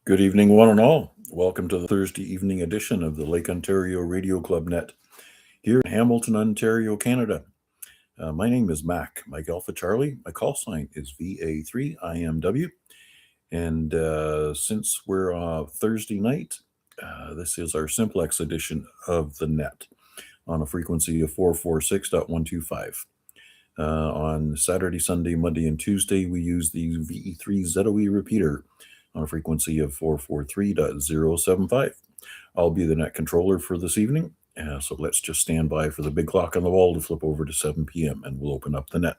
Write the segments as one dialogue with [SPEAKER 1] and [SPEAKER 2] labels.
[SPEAKER 1] Good evening, one and all. Welcome to the Thursday evening edition of the Lake Ontario Radio Club Net here in Hamilton, Ontario, Canada. My name is Mike Alpha Charlie. My call sign is VA3IMW. And since we're Thursday night, this is our simplex edition of the net on a frequency of 446.125. On Saturday, Sunday, Monday, and Tuesday, we use the VA3ZOE repeater on a frequency of 443.075. I'll be the net controller for this evening, so let's just stand by for the big clock on the wall to flip over to 7 p.m. and we'll open up the net.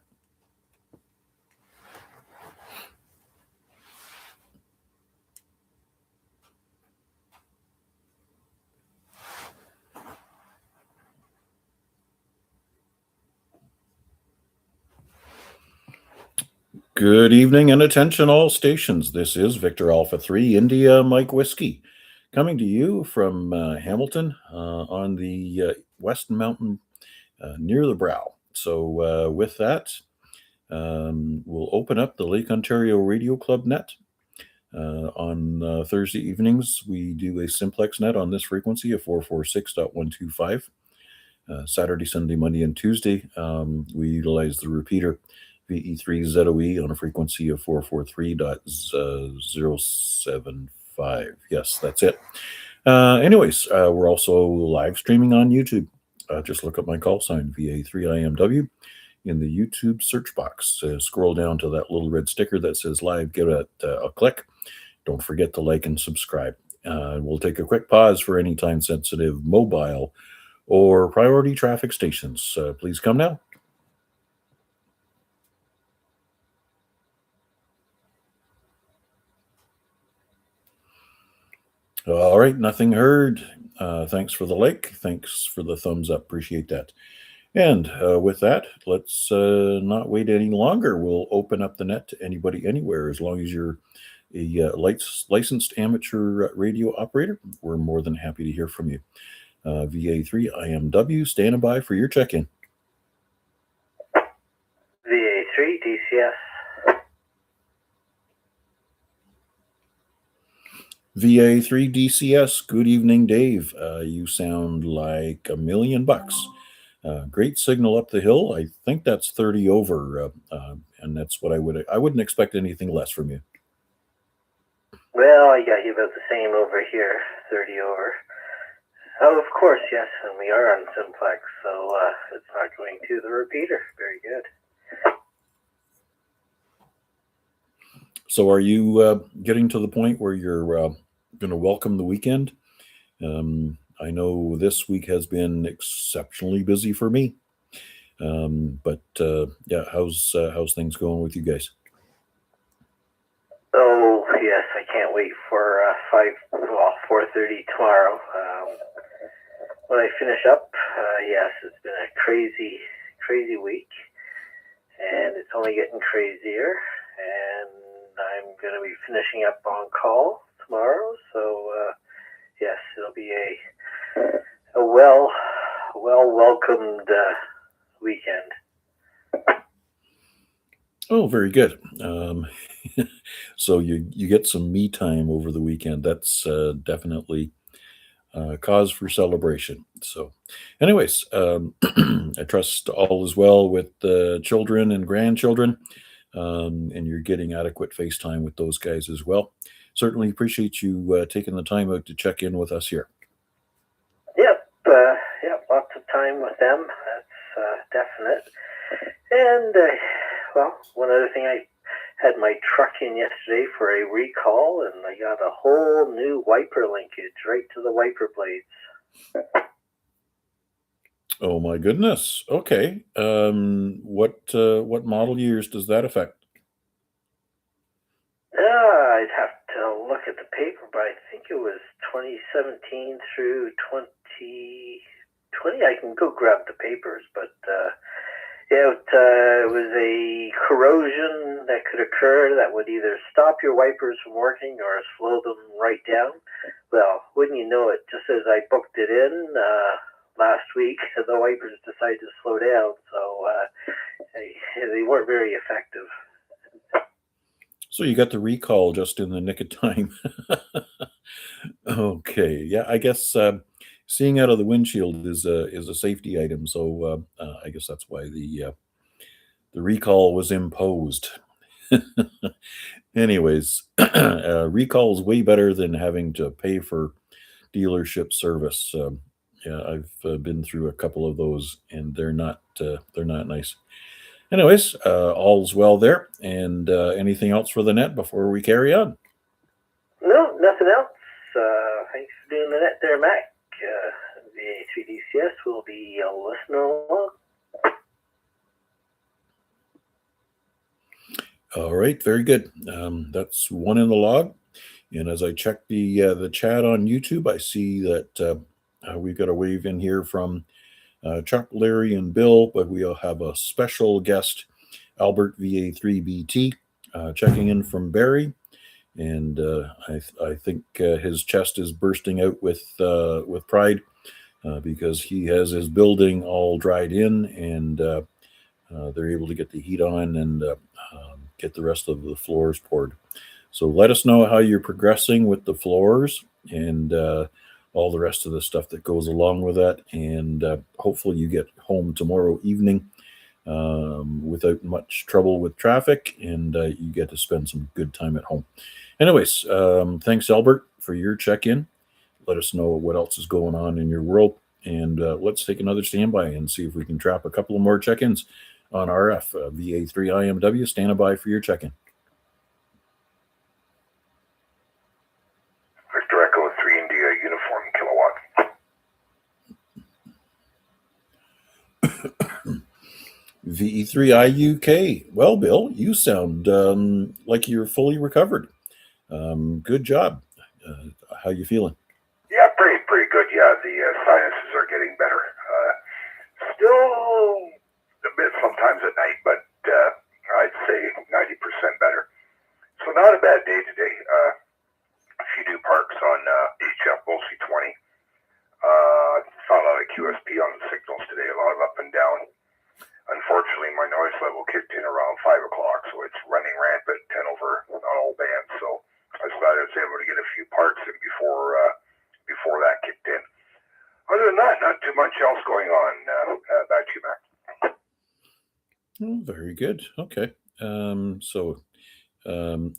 [SPEAKER 1] Good evening and attention all stations. This is Victor Alpha 3 India Mike Whiskey coming to you from Hamilton on the West Mountain near the Brow. So with that, we'll open up the Lake Ontario Radio Club net. On Thursday evenings, we do a simplex net on this frequency of 446.125. Saturday, Sunday, Monday, and Tuesday, we utilize the repeater VE3ZOE on a frequency of 443.075. Yes, that's it. Anyways, we're also live streaming on YouTube. Just look up my call sign, VA3IMW, in the YouTube search box. Scroll down to that little red sticker that says live, give it a click. Don't forget to like and subscribe. We'll take a quick pause for any time-sensitive mobile or priority traffic stations. Please come now. All right, nothing heard. Thanks for the like. Thanks for the thumbs up. Appreciate that. And with that, let's not wait any longer. We'll open up the net to anybody anywhere as long as you're a licensed amateur radio operator. We're more than happy to hear from you. VA3IMW, standing by for your check-in.
[SPEAKER 2] VA3 DCS.
[SPEAKER 1] VA3 DCS, good evening, Dave. You sound like $1 million. Great signal up the hill. I think that's 30 over, and that's what I wouldn't expect anything less from you.
[SPEAKER 2] Well, I got you about the same over here, 30 over. Oh, of course, yes, and we are on simplex, so it's not going to the repeater. Very good.
[SPEAKER 1] So are you getting to the point where you're going to welcome the weekend? I know this week has been exceptionally busy for me, but yeah, how's things going with you guys?
[SPEAKER 2] Oh yes, I can't wait for 4:30 tomorrow. When I finish up, yes, it's been a crazy week, and it's only getting crazier. And I'm going to be finishing up on call tomorrow, so yes, it'll be a welcomed weekend.
[SPEAKER 1] Oh, very good. So you get some me time over the weekend. That's definitely cause for celebration. So, anyways, I trust all is well with children and grandchildren, and you're getting adequate face time with those guys as well. Certainly appreciate you taking the time out to check in with us here.
[SPEAKER 2] Yep, lots of time with them. That's definite. And well, one other thing, I had my truck in yesterday for a recall, and I got a whole new wiper linkage right to the wiper blades.
[SPEAKER 1] Oh my goodness. Okay. What model years does that affect?
[SPEAKER 2] I'd have to look at the paper, but I think it was 2017 through 2020. I can go grab the papers, but yeah, it was a corrosion that could occur that would either stop your wipers from working or slow them right down. Well, wouldn't you know it, just as I booked it in last week, the wipers decided to slow down, so they weren't very effective.
[SPEAKER 1] So you got the recall just in the nick of time. Okay, yeah, I guess seeing out of the windshield is a safety item, so I guess that's why the recall was imposed. Anyways, recall is way better than having to pay for dealership service. Yeah, I've been through a couple of those, and they're not nice. Anyways, all's well there. And anything else for the net before we carry on?
[SPEAKER 2] No, nothing else. Thanks for doing the net there, Mac. VA3DCS will be listening along.
[SPEAKER 1] All right, very good. That's one in the log. And as I check the chat on YouTube, I see that we've got a wave in here from Chuck, Larry, and Bill, but we'll have a special guest, Albert VA3BT, checking in from Barrie. And I think his chest is bursting out with pride because he has his building all dried in, and they're able to get the heat on and get the rest of the floors poured. So let us know how you're progressing with the floors and all the rest of the stuff that goes along with that. And hopefully you get home tomorrow evening without much trouble with traffic, and you get to spend some good time at home. Anyways, thanks, Albert, for your check-in. Let us know what else is going on in your world. And let's take another standby and see if we can trap a couple of more check-ins on RF. VA3IMW, stand by for your check-in.
[SPEAKER 3] Victor Echo 3 India Uniform Kilowatt.
[SPEAKER 1] VE3IUK. Well, Bill, you sound like you're fully recovered. Good job. How you feeling?
[SPEAKER 3] Yeah, pretty good. Yeah, the sinuses are getting better. Still a bit sometimes at night, but I'd say 90% better. So not a bad day today. A few new parks on HF, mostly 20. Saw a lot of QSP on the signals today, a lot of up and down. Unfortunately, my noise level kicked in around 5 o'clock, so it's running rampant 10 over on all bands. So I was glad I was able to get a few parts in before that kicked in. Other than that, not too much else going on. Back to you, Mac.
[SPEAKER 1] Oh, very good. Okay.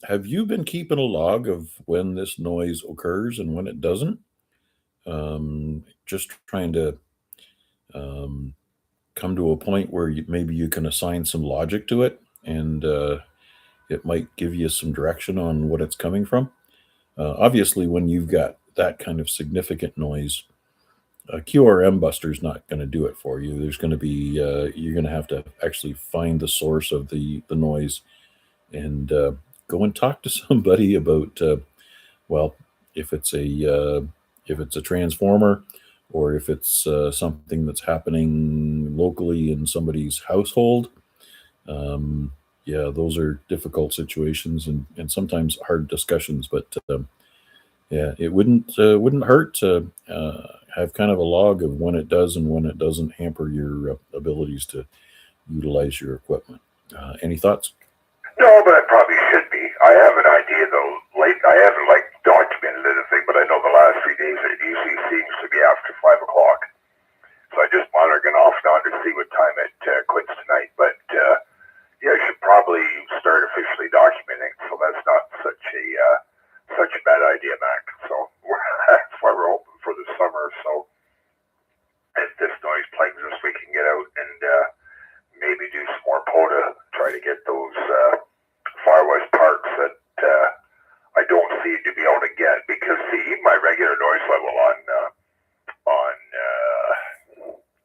[SPEAKER 1] Have you been keeping a log of when this noise occurs and when it doesn't? Just trying to come to a point where maybe you can assign some logic to it, and it might give you some direction on what it's coming from. Obviously, when you've got that kind of significant noise, a QRM buster is not going to do it for you. There's going to be you're going to have to actually find the source of the noise and go and talk to somebody about well, if it's a transformer, or if it's something that's happening locally in somebody's household. Yeah, those are difficult situations and sometimes hard discussions. But yeah, it wouldn't hurt to have kind of a log of when it does and when it doesn't hamper your abilities to utilize your equipment. Any thoughts?
[SPEAKER 3] No, but I probably should be. I have an idea though. I haven't documented anything, but I know the last 3 days it usually seems to be after 5 o'clock. So I just monitoring off now to see what time it quits tonight. But yeah, I should probably start officially documenting. So that's not such a bad idea, Mac. So that's why we're hoping for the summer. So if this noise plagues us, we can get out and maybe do some more POTA, try to get those Far West parks that I don't see to be able to get, because see, even my regular noise level on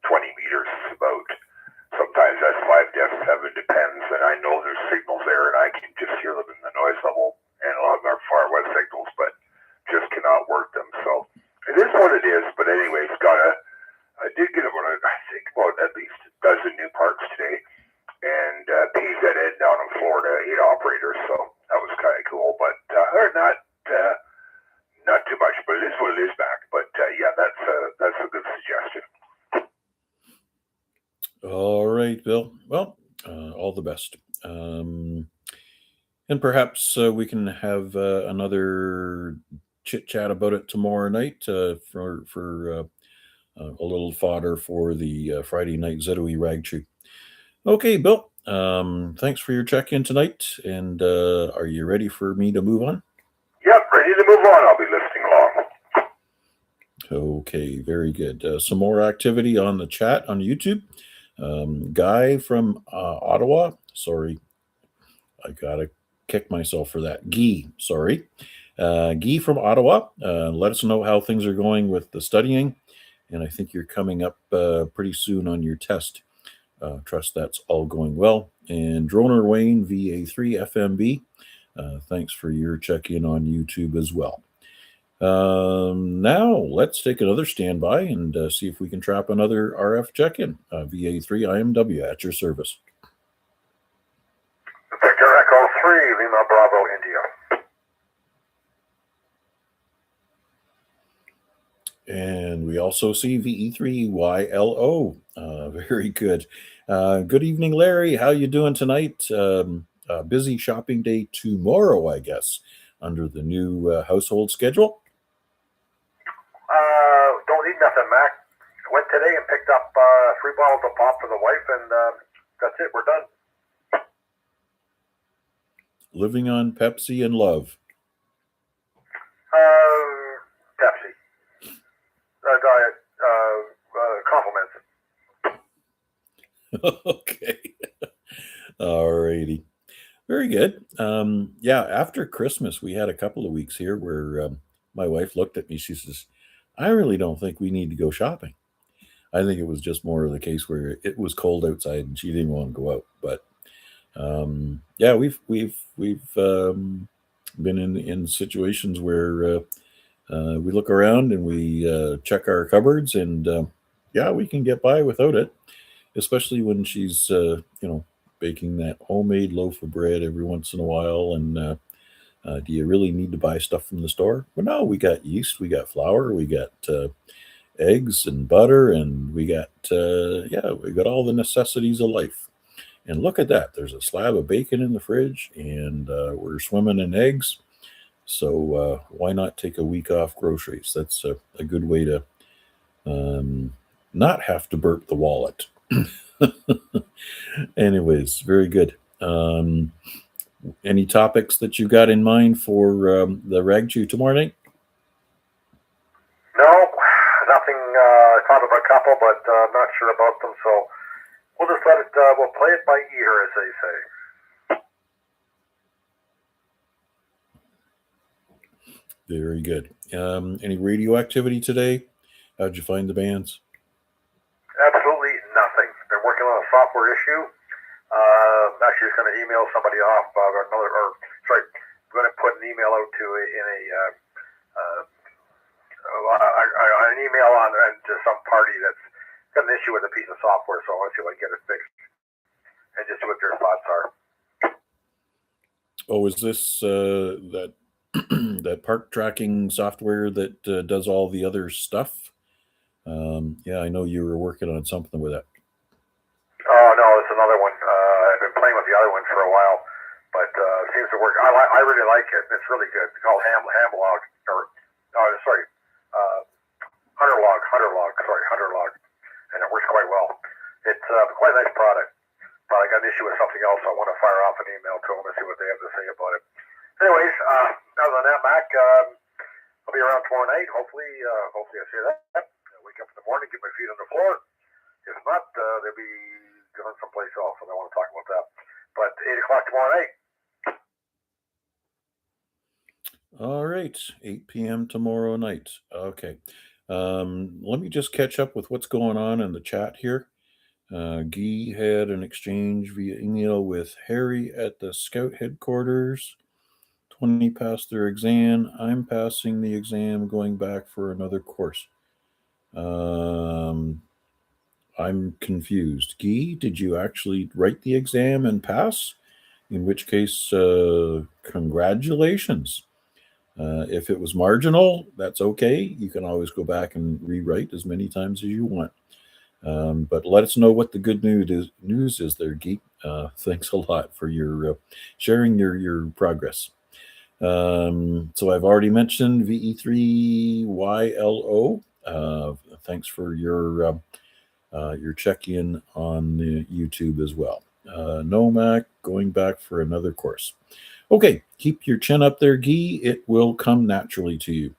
[SPEAKER 3] 20 meters is about, sometimes that's 5 def, 7, depends, and I know there's signals there and I can just hear them in the noise level, and a lot of them are Far West signals, but just cannot work them. So it is what it is. But anyways, I did get about at least a dozen new parks today, and PZN down in Florida, 8 operators, so that was kind of cool. But other than that, not too much, but it is what it is, back. But yeah, that's a good suggestion.
[SPEAKER 1] All right, Bill. Well, all the best. And perhaps we can have another chit chat about it tomorrow night for a little fodder for the Friday night Zedoe Rag Chew. Okay, Bill. Thanks for your check-in tonight. And are you ready for me to move on?
[SPEAKER 3] Yep, ready to move on. I'll be listening along.
[SPEAKER 1] Okay, very good. Some more activity on the chat on YouTube. Guy from Ottawa. Sorry, I gotta kick myself for that. Guy, sorry. Guy from Ottawa. Let us know how things are going with the studying. And I think you're coming up pretty soon on your test. Trust that's all going well. And Droner Wayne, VA3FMB, thanks for your check-in on YouTube as well. Now let's take another standby and see if we can trap another RF check-in. VA3IMW at your service.
[SPEAKER 3] Victor Echo 3, Lima Bravo, India.
[SPEAKER 1] And we also see VE3YLO. Very good. Good evening, Larry. How you doing tonight? Busy shopping day tomorrow, I guess, under the new household schedule.
[SPEAKER 3] Don't need nothing, Mac. Went today and picked up 3 bottles of pop for the wife, and that's it. We're done.
[SPEAKER 1] Living on Pepsi and love.
[SPEAKER 3] Pepsi. Diet. Compliments.
[SPEAKER 1] Okay. All righty. Very good. Yeah, after Christmas, we had a couple of weeks here where my wife looked at me. She says, I really don't think we need to go shopping. I think it was just more of the case where it was cold outside and she didn't want to go out. But yeah, we've been in situations where we look around and we check our cupboards, and yeah, we can get by without it, especially when she's baking that homemade loaf of bread every once in a while. And do you really need to buy stuff from the store? Well, no, we got yeast, we got flour, we got eggs and butter, and we got all the necessities of life. And look at that, there's a slab of bacon in the fridge, and we're swimming in eggs. So why not take a week off groceries? That's a good way to not have to burp the wallet. Anyways, very good. Any topics that you got in mind for the Rag Chew tomorrow night?
[SPEAKER 3] No, nothing. I thought of a couple, but I'm not sure about them. So we'll just let it. We'll play it by ear, as they say.
[SPEAKER 1] Very good. Any radio activity today? How'd you find the bands?
[SPEAKER 3] Absolutely nothing. Been working on a software issue. Actually, just going to email somebody off I'm going to put an email out to an email on to some party that's got an issue with a piece of software. So I want to see if I can get it fixed and just see what their thoughts are.
[SPEAKER 1] Oh, is this that that park tracking software that does all the other stuff? Yeah, I know you were working on something with that.
[SPEAKER 3] Oh no, it's another one. I've been playing with the other one for a while, but it seems to work. I really like it. It's really good. It's called Hamlog, Hunter Log, and it works quite well. It's quite a nice product. But I got an issue with something else, so I want to fire off an email to them and see what they have to say about it. Anyways, other than that, Mac, I'll be around tomorrow night. Hopefully I say that. I'll wake up in the morning, get my feet on the floor. If not, they'll be going someplace else, and I don't want to talk about that. But 8 o'clock tomorrow night.
[SPEAKER 1] All right, 8 p.m. tomorrow night. Okay. Let me just catch up with what's going on in the chat here. Guy had an exchange via email with Harry at the Scout headquarters. 20 passed their exam. I'm passing the exam, going back for another course. I'm confused. Guy, did you actually write the exam and pass? In which case, congratulations. If it was marginal, that's okay. You can always go back and rewrite as many times as you want. But let us know what the good news is there, Geek. Thanks a lot for your sharing your progress. So I've already mentioned VE3YLO. Thanks for your check-in on the YouTube as well. Nomac going back for another course. Okay, keep your chin up there, Guy. It will come naturally to you.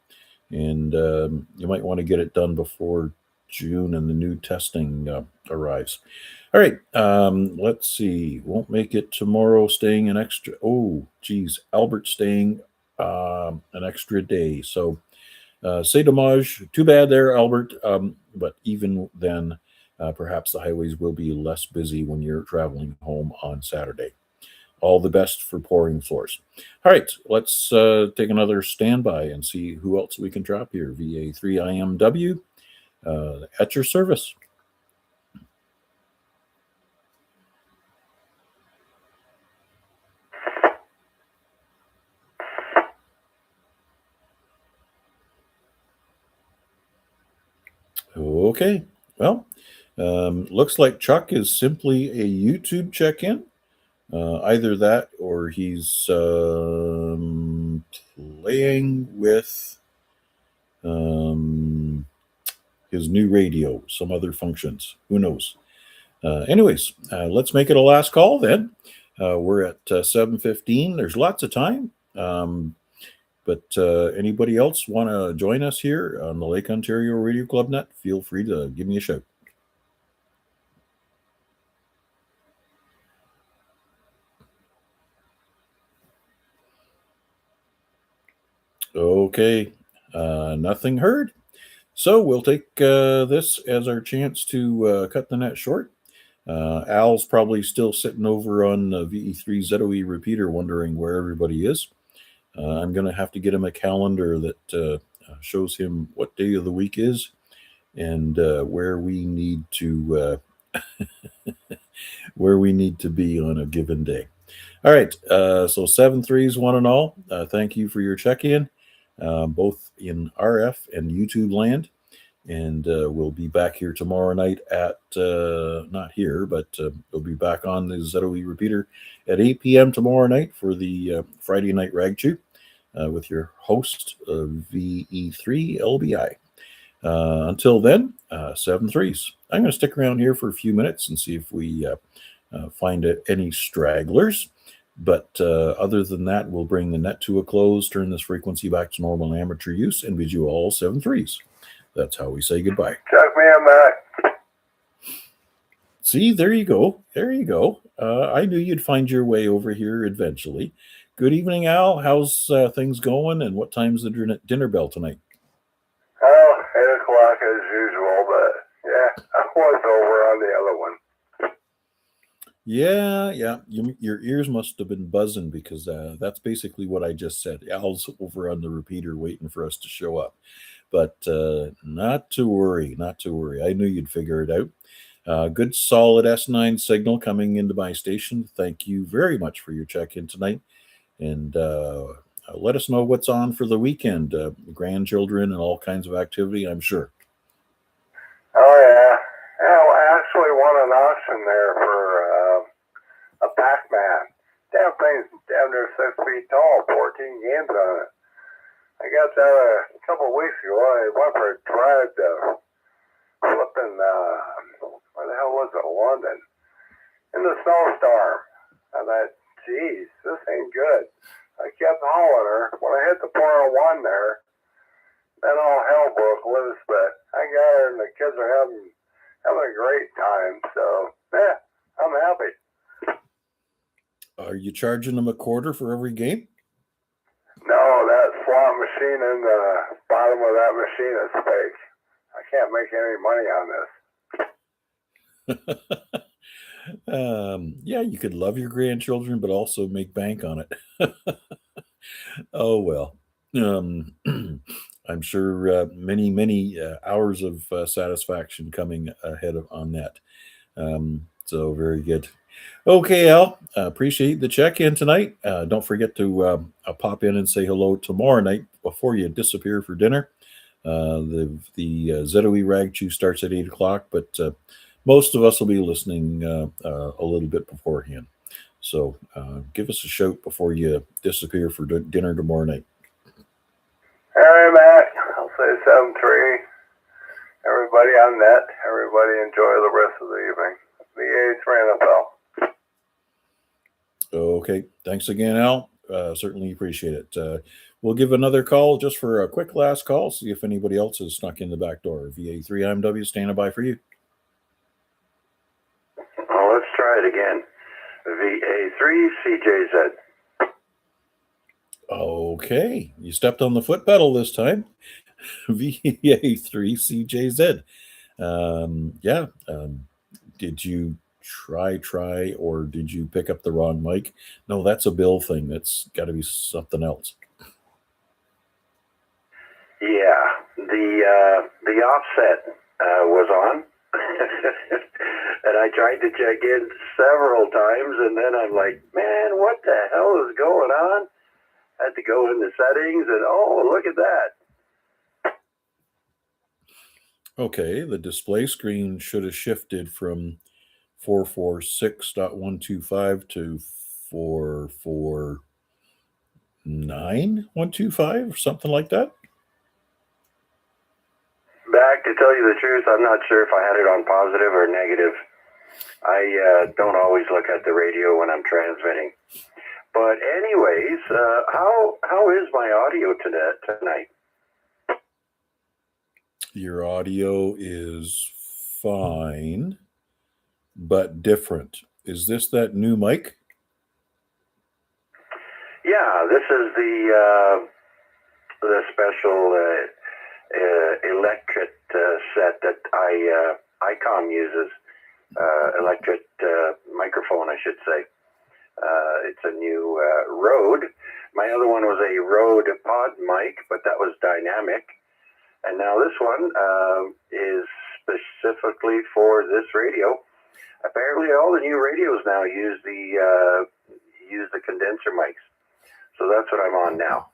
[SPEAKER 1] And you might want to get it done before June and the new testing arrives. All right, let's see. Won't make it tomorrow, staying an extra. Oh, geez, Albert's staying an extra day. So c'est dommage. Too bad there, Albert. But even then, perhaps the highways will be less busy when you're traveling home on Saturday. All the best for pouring floors. All right, let's take another standby and see who else we can drop here. VA3IMW at your service. Okay, well, looks like Chuck is simply a YouTube check-in. Either that or he's playing with his new radio, some other functions. Who knows? Anyways, let's make it a last call then. We're at 7:15. There's lots of time. But anybody else want to join us here on the Lake Ontario Radio Club Net? Feel free to give me a shout. Okay, nothing heard. So we'll take this as our chance to cut the net short. Al's probably still sitting over on the VE3ZOE repeater wondering where everybody is. I'm going to have to get him a calendar that shows him what day of the week is and where we need to where we need to be on a given day. All right, so 7-3s one and all. Thank you for your check-in, both in RF and YouTube land. And we'll be back here tomorrow night at, not here, but we'll be back on the ZOE repeater at 8 p.m. tomorrow night for the Friday Night Rag Chew with your host, VE3LBI. Until then, 7-3s. I'm going to stick around here for a few minutes and see if we find any stragglers. But other than that, we'll bring the net to a close, turn this frequency back to normal amateur use, and bid you all 7-3s. That's how we say goodbye.
[SPEAKER 3] Chuck me on that.
[SPEAKER 1] See, there you go. There you go. I knew you'd find your way over here eventually. Good evening, Al. How's things going, and what time's the dinner bell tonight?
[SPEAKER 3] Oh, 8 o'clock as usual, but yeah, I was over on the other one.
[SPEAKER 1] Yeah. Your ears must have been buzzing because that's basically what I just said. Al's over on the repeater waiting for us to show up. But not to worry. I knew you'd figure it out. Good solid S9 signal coming into my station. Thank you very much for your check-in tonight. And let us know what's on for the weekend. Grandchildren and all kinds of activity, I'm sure.
[SPEAKER 3] Oh, yeah. Yeah, well, I actually won an auction there for a Pac-Man. Damn thing's down there 6 feet tall, 14 games on it. I got that a couple of weeks ago. I went for a drive to flipping, where the hell was it, London, in the snowstorm. I thought, geez, this ain't good. I kept hauling her. When I hit the 401 there, then all hell broke loose, but I got her and the kids are having a great time. So, yeah, I'm happy.
[SPEAKER 1] Are you charging them a quarter for every game?
[SPEAKER 3] No, that slot machine in the bottom of that machine is fake. I can't make any money on this.
[SPEAKER 1] Yeah, you could love your grandchildren, but also make bank on it. Oh, well. I'm sure many hours of satisfaction coming ahead on that. So very good. Okay, Al, appreciate the check-in tonight. Don't forget to pop in and say hello tomorrow night before you disappear for dinner. The ZOE Rag Chew starts at 8 o'clock, but most of us will be listening a little bit beforehand. So give us a shout before you disappear for dinner tomorrow night.
[SPEAKER 3] All right, Matt. I'll say 7-3. Everybody on net. Everybody enjoy the rest of the evening. VA3IMW.
[SPEAKER 1] Okay. Thanks again, Al. Certainly appreciate it. We'll give another call just for a quick last call, see if anybody else has snuck in the back door. VA3IMW standing by for you.
[SPEAKER 3] Well, let's try it again. VA3CJZ.
[SPEAKER 1] Okay. You stepped on the foot pedal this time. VA3CJZ. Did you try, or did you pick up the wrong mic? No, that's a Bill thing. That's got to be something else.
[SPEAKER 3] Yeah, the offset was on, and I tried to check in several times, and then I'm like, man, what the hell is going on? Had to go into settings, and oh, look at that.
[SPEAKER 1] Okay, the display screen should have shifted from 446.125 to 449.125, something like that.
[SPEAKER 3] Back to tell you the truth, I'm not sure if I had it on positive or negative. I don't always look at the radio when I'm transmitting. But anyways, how is my audio tonight?
[SPEAKER 1] Your audio is fine, but different. Is this that new mic?
[SPEAKER 3] Yeah, this is the special electric set that ICOM uses. Electric microphone, I should say. It's a new Rode. My other one was a Rode pod mic, but that was dynamic. And now this one is specifically for this radio. Apparently, all the new radios now use the condenser mics. So that's what I'm on now.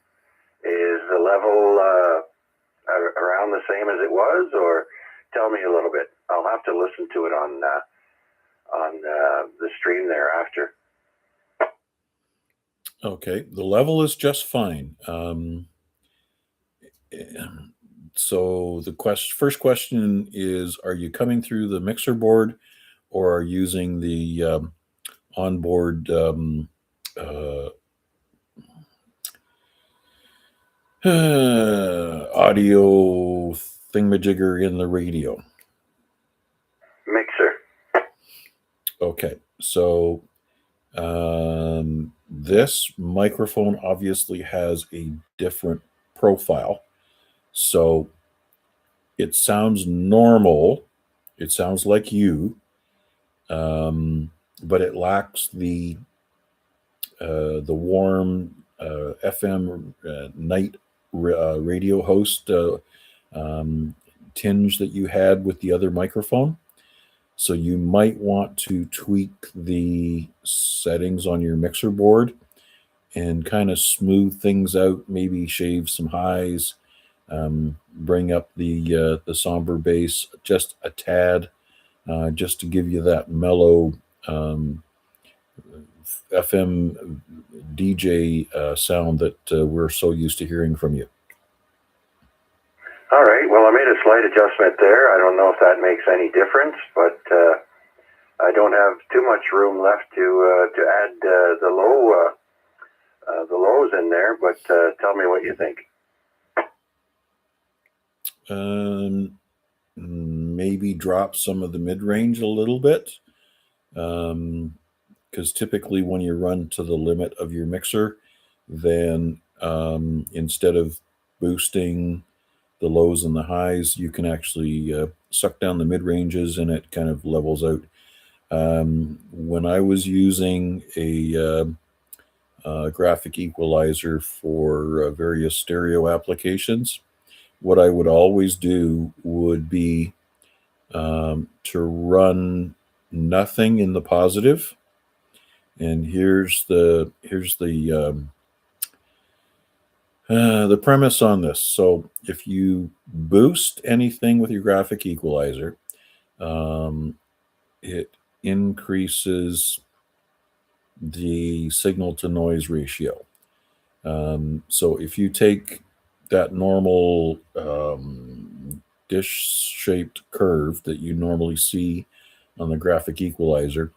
[SPEAKER 3] Is the level around the same as it was, or tell me a little bit? I'll have to listen to it on the stream thereafter.
[SPEAKER 1] Okay, the level is just fine. So the first question is, are you coming through the mixer board, or are you using the onboard audio thingamajigger in the radio?
[SPEAKER 3] Mixer.
[SPEAKER 1] Okay, so this microphone obviously has a different profile. So it sounds normal. It sounds like you, but it lacks the warm FM night radio host tinge that you had with the other microphone. So you might want to tweak the settings on your mixer board and kind of smooth things out, maybe shave some highs, bring up the somber bass just a tad, just to give you that mellow FM DJ sound that we're so used to hearing from you.
[SPEAKER 3] All right. Well, I made a slight adjustment there. I don't know if that makes any difference, but I don't have too much room left to add the lows in there. But tell me what you think.
[SPEAKER 1] Maybe drop some of the mid-range a little bit, because typically when you run to the limit of your mixer, then instead of boosting the lows and the highs, you can actually suck down the mid-ranges, and it kind of levels out. When I was using a graphic equalizer for various stereo applications, what I would always do would be to run nothing in the positive. And here's the The premise on this. So if you boost anything with your graphic equalizer, it increases the signal to noise ratio. So if you take that normal dish-shaped curve that you normally see on the graphic equalizer,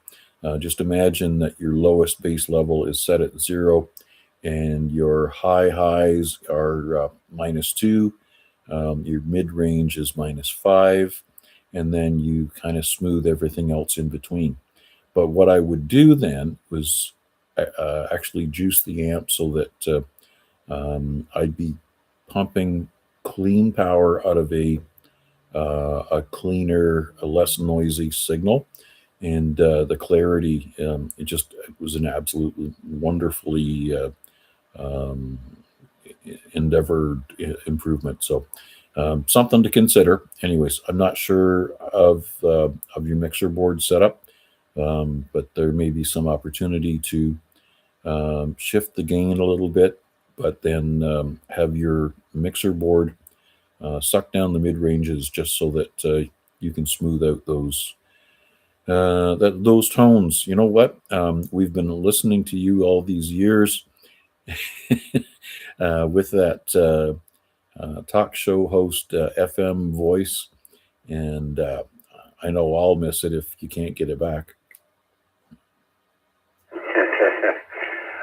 [SPEAKER 1] just imagine that your lowest base level is set at 0 and your high highs are -2, your mid-range is -5, and then you kind of smooth everything else in between. But what I would do then was actually juice the amp so that I'd be pumping clean power out of a cleaner, a less noisy signal, and the clarity. It was an absolutely wonderfully um, endeavored improvement. So something to consider. Anyways, I'm not sure of your mixer board setup, but there may be some opportunity to shift the gain a little bit, but then have your mixer board suck down the mid ranges just so that you can smooth out those tones. You know what? We've been listening to you all these years with that talk show host FM voice, and I know I'll miss it if you can't get it back.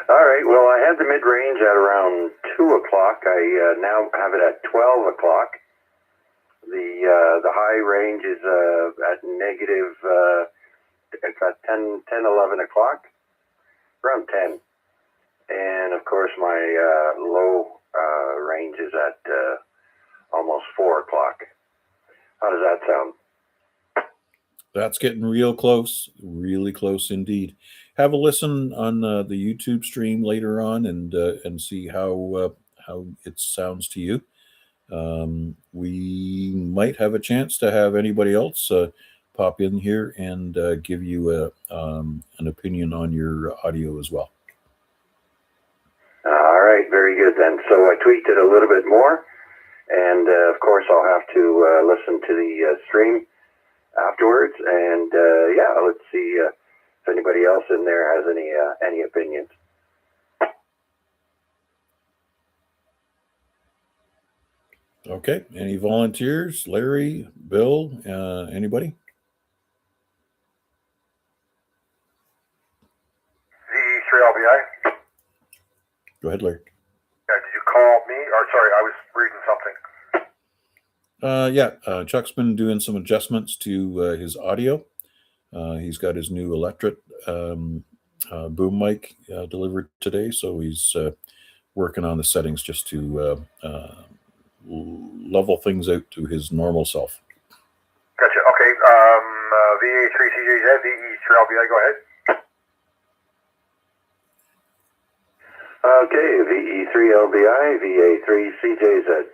[SPEAKER 4] All right. Well, I had the mid-range at around 2 o'clock. I now have it at 12 o'clock. The high range is at negative, it's at 10, 11 o'clock, around 10. And, of course, my low range is at almost 4 o'clock. How does that sound?
[SPEAKER 1] That's getting real close, really close indeed. Have a listen on the YouTube stream later on and see how it sounds to you. We might have a chance to have anybody else pop in here and give you an opinion on your audio as well.
[SPEAKER 4] All right, very good then. So I tweaked it a little bit more, and of course I'll have to listen to the stream afterwards, and yeah, let's see if anybody else in there has any opinions.
[SPEAKER 1] Okay, any volunteers? Larry, Bill, anybody?
[SPEAKER 3] VA3LBI.
[SPEAKER 1] Go ahead, Larry.
[SPEAKER 3] Yeah, did you call me? Or sorry, I was reading something.
[SPEAKER 1] Yeah, Chuck's been doing some adjustments to his audio. He's got his new electric boom mic delivered today, so he's working on the settings just to level things out to his normal self.
[SPEAKER 3] Gotcha. Okay. VA3CJZ, VE3LBI, go ahead.
[SPEAKER 4] Okay, VE3LBI, VA3CJZ.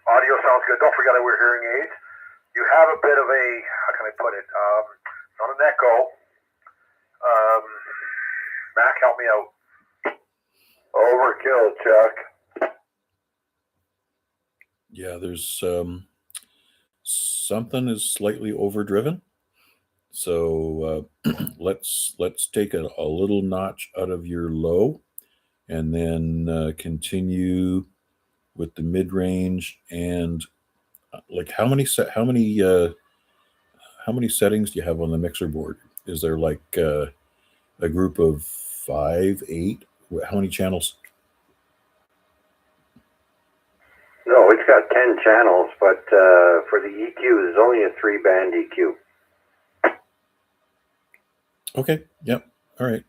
[SPEAKER 3] Audio sounds good. Don't forget that we're hearing aids. You have a bit of a, how can I put it, not an echo. Mac, help me out.
[SPEAKER 4] Overkill, Chuck.
[SPEAKER 1] Yeah, there's something is slightly overdriven. So let's take a little notch out of your low, and then continue with the mid range. And like how many settings do you have on the mixer board? Is there like a group of 5, 8? How many channels?
[SPEAKER 4] No, it's got 10 channels, but for the EQ, there's only a 3-band EQ.
[SPEAKER 1] Okay. Yep. All right.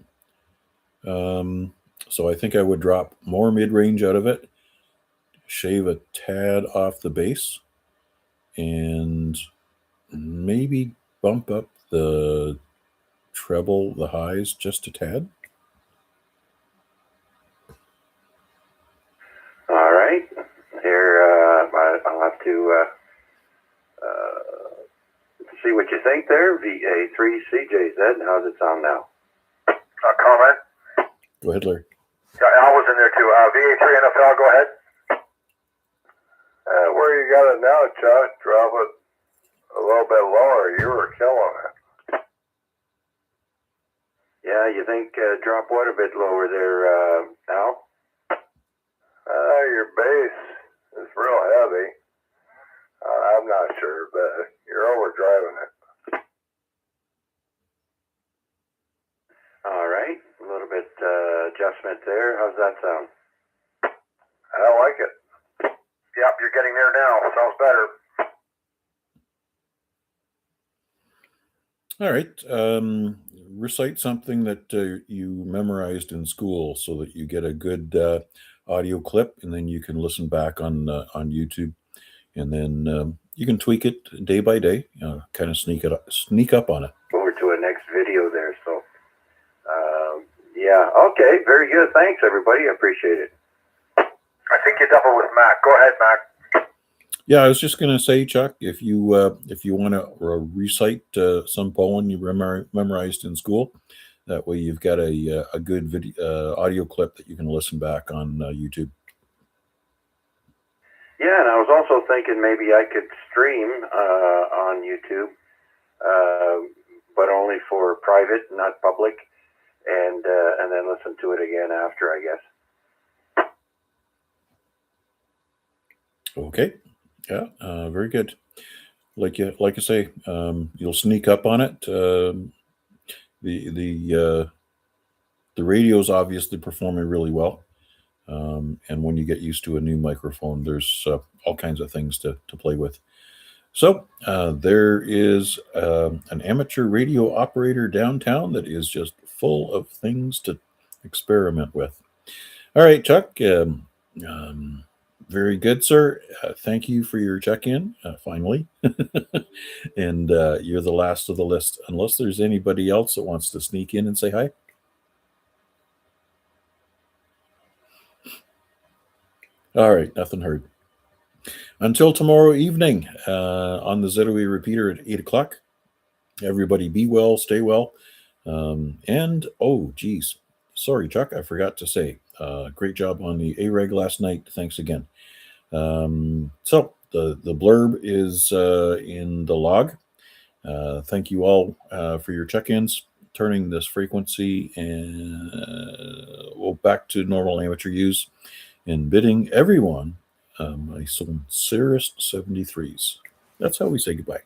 [SPEAKER 1] So I think I would drop more mid-range out of it, shave a tad off the bass, and maybe bump up the treble, the highs, just a tad.
[SPEAKER 4] All right. Here, I'll have to see what you think there. VA3CJZ. How does it sound now?
[SPEAKER 3] Comment?
[SPEAKER 1] Go ahead, Larry.
[SPEAKER 3] Al was in there too. VA3 NFL, go ahead. Where you got it now, Chuck? Drop it a little bit lower. You were killing it.
[SPEAKER 4] Yeah, you think drop what a bit lower there, Al?
[SPEAKER 3] Your base is real heavy. I'm not sure, but you're overdriving it.
[SPEAKER 4] All right, a little bit adjustment there. How's that sound?
[SPEAKER 3] I like it. Yep, you're getting there now. Sounds better.
[SPEAKER 1] All right. Recite something that you memorized in school so that you get a good audio clip, and then you can listen back on YouTube, and then you can tweak it day by day, kind of sneak up on it.
[SPEAKER 4] Forward to a next video there. So, yeah, okay, very good. Thanks, everybody. I appreciate it.
[SPEAKER 3] I think you double with Mac. Go ahead, Mac.
[SPEAKER 1] Yeah, I was just going to say, Chuck, if you want to recite some poem you memorized in school, that way you've got a good video audio clip that you can listen back on YouTube.
[SPEAKER 4] Yeah, and I was also thinking maybe I could stream on YouTube, but only for private, not public, and then listen to it again after, I guess.
[SPEAKER 1] Okay. Yeah, very good. Like I say, you'll sneak up on it. The radio's obviously performing really well, and when you get used to a new microphone, there's all kinds of things to play with. So there is an amateur radio operator downtown that is just full of things to experiment with. All right, Chuck. Very good, sir. Thank you for your check-in, finally. And you're the last of the list, unless there's anybody else that wants to sneak in and say hi. All right, nothing heard. Until tomorrow evening on the ZOE repeater at 8 o'clock. Everybody be well, stay well. And, oh, geez. Sorry, Chuck, I forgot to say. Great job on the AREG last night. Thanks again. So the blurb is in the log. Thank you all for your check-ins, turning this frequency and back to normal amateur use, and bidding everyone my sincerest 73s. That's how we say goodbye.